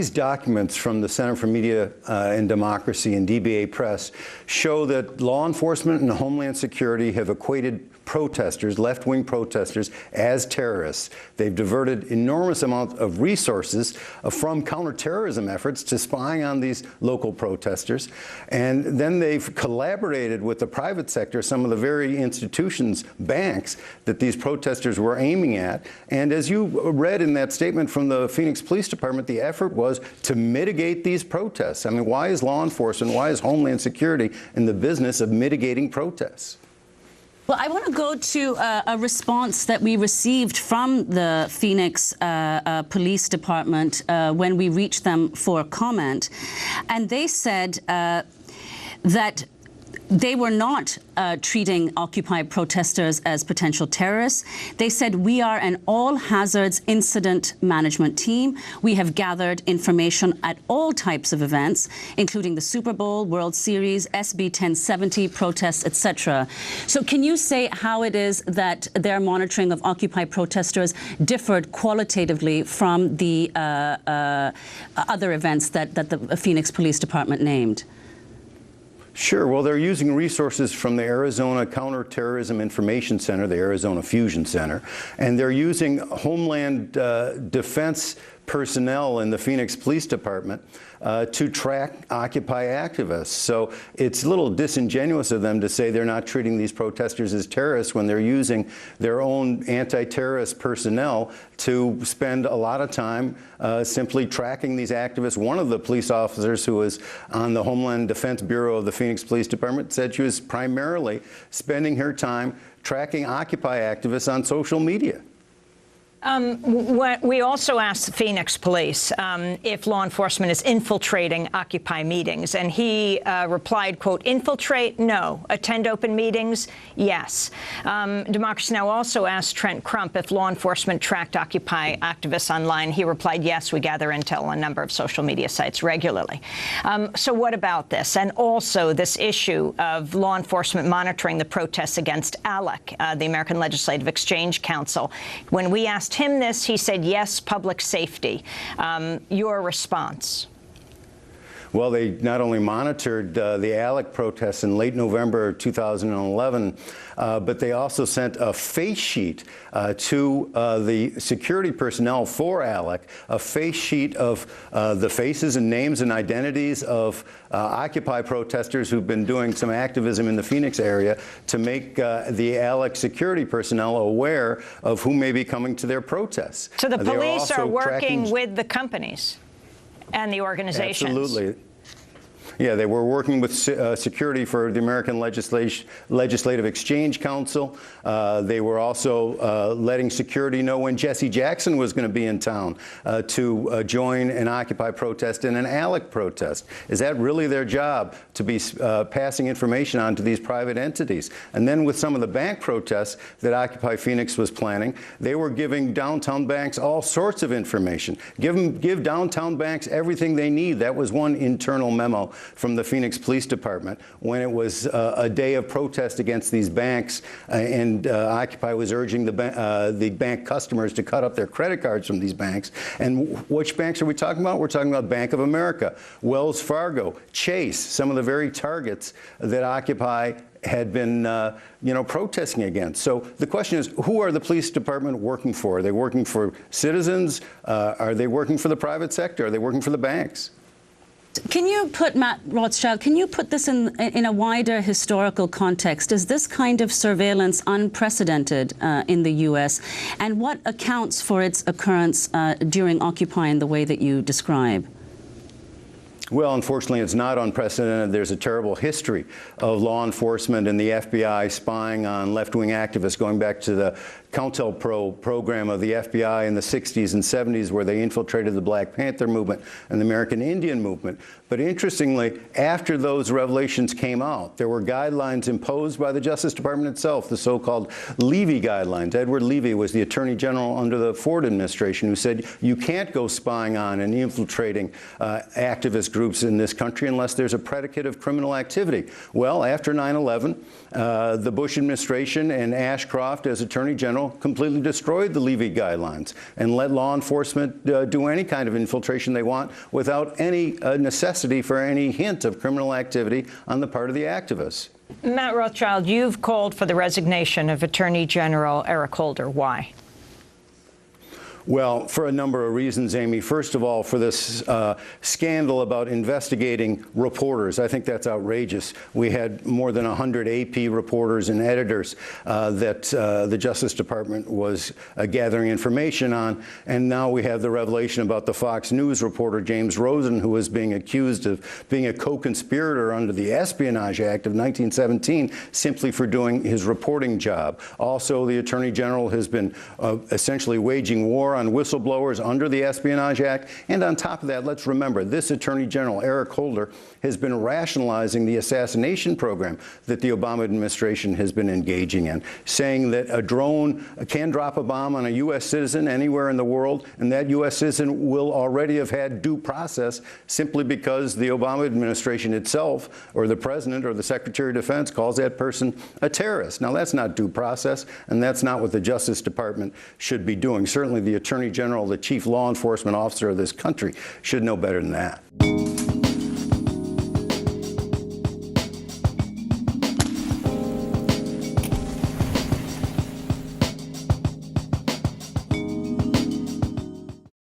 These documents from the Center for Media and Democracy and DBA Press show that law enforcement and Homeland Security have equated protesters, left-wing protesters, as terrorists. They've diverted enormous amounts of resources from counterterrorism efforts to spying on these local protesters. And then they've collaborated with the private sector, some of the very institutions, banks, that these protesters were aiming at. And as you read in that statement from the Phoenix Police Department, the effort was to mitigate these protests. I mean, why is law enforcement, why is Homeland Security in the business of mitigating protests? Well, I want to go to a response that we received from the Phoenix Police Department when we reached them for comment. And they said that they were not treating Occupy protesters as potential terrorists. They said, we are an all-hazards incident management team. We have gathered information at all types of events, including the Super Bowl, World Series, SB 1070 protests, etc. So can you say how it is that their monitoring of Occupy protesters differed qualitatively from the other events that the Phoenix Police Department named? Sure. Well, they're using resources from the Arizona Counterterrorism Information Center, the Arizona Fusion Center, and they're using Homeland Defense personnel in the Phoenix Police Department to track Occupy activists. So it's a little disingenuous of them to say they're not treating these protesters as terrorists when they're using their own anti-terrorist personnel to spend a lot of time simply tracking these activists. One of the police officers who was on the Homeland Defense Bureau of the Phoenix Police Department said she was primarily spending her time tracking Occupy activists on social media. We also asked the Phoenix Police if law enforcement is infiltrating Occupy meetings, and he replied, quote, infiltrate, no. Attend open meetings, yes. Democracy Now! Also asked Trent Crump if law enforcement tracked Occupy activists online. He replied, yes, we gather intel on a number of social media sites regularly. So what about this? And also this issue of law enforcement monitoring the protests against ALEC, the American Legislative Exchange Council. When we asked him this, he said, yes, public safety. Your response? Well, they not only monitored the ALEC protests in late November 2011, but they also sent a face sheet to the security personnel for ALEC, a face sheet of the faces and names and identities of Occupy protesters who've been doing some activism in the Phoenix area to make the ALEC security personnel aware of who may be coming to their protests. So the police are working with the companies and the organizations. Absolutely. Yeah, they were working with security for the American Legislative Exchange Council. They were also letting security know when Jesse Jackson was going to be in town to join an Occupy protest and an ALEC protest. Is that really their job, to be passing information on to these private entities? And then with some of the bank protests that Occupy Phoenix was planning, they were giving downtown banks all sorts of information. Give downtown banks everything they need. That was one internal memo from the Phoenix Police Department when it was a day of protest against these banks, and Occupy was urging the bank customers to cut up their credit cards from these banks. And which banks are we talking about? We're talking about Bank of America, Wells Fargo, Chase, some of the very targets that Occupy had been, protesting against. So the question is, who are the police department working for? Are they working for citizens? Are they working for the private sector? Are they working for the banks? Can you put, Matt Rothschild, can you put this in a wider historical context? Is this kind of surveillance unprecedented in the U.S.? And what accounts for its occurrence during Occupy in the way that you describe? Well, unfortunately, it's not unprecedented. There's a terrible history of law enforcement and the FBI spying on left-wing activists going back to the COINTELPRO program of the FBI in the 60s and 70s, where they infiltrated the Black Panther movement and the American Indian movement. But interestingly, after those revelations came out, there were guidelines imposed by the Justice Department itself, the so-called Levy guidelines. Edward Levy was the Attorney General under the Ford administration who said you can't go spying on and infiltrating activist groups in this country unless there's a predicate of criminal activity. Well, after 9/11, the Bush administration and Ashcroft as Attorney General General completely destroyed the Levy guidelines and let law enforcement do any kind of infiltration they want without any necessity for any hint of criminal activity on the part of the activists. Matt Rothschild, you've called for the resignation of Attorney General Eric Holder. Why? Well, for a number of reasons, Amy. First of all, for this scandal about investigating reporters. I think that's outrageous. We had more than 100 AP reporters and editors that the Justice Department was gathering information on, and now we have the revelation about the Fox News reporter James Rosen, who is being accused of being a co-conspirator under the Espionage Act of 1917 simply for doing his reporting job. Also, the Attorney General has been essentially waging war on whistleblowers under the Espionage Act. And on top of that, let's remember, this Attorney General, Eric Holder, has been rationalizing the assassination program that the Obama administration has been engaging in, saying that a drone can drop a bomb on a U.S. citizen anywhere in the world, and that U.S. citizen will already have had due process simply because the Obama administration itself, or the president, or the Secretary of Defense calls that person a terrorist. Now, that's not due process, and that's not what the Justice Department should be doing. Certainly, the Attorney General, the chief law enforcement officer of this country, should know better than that.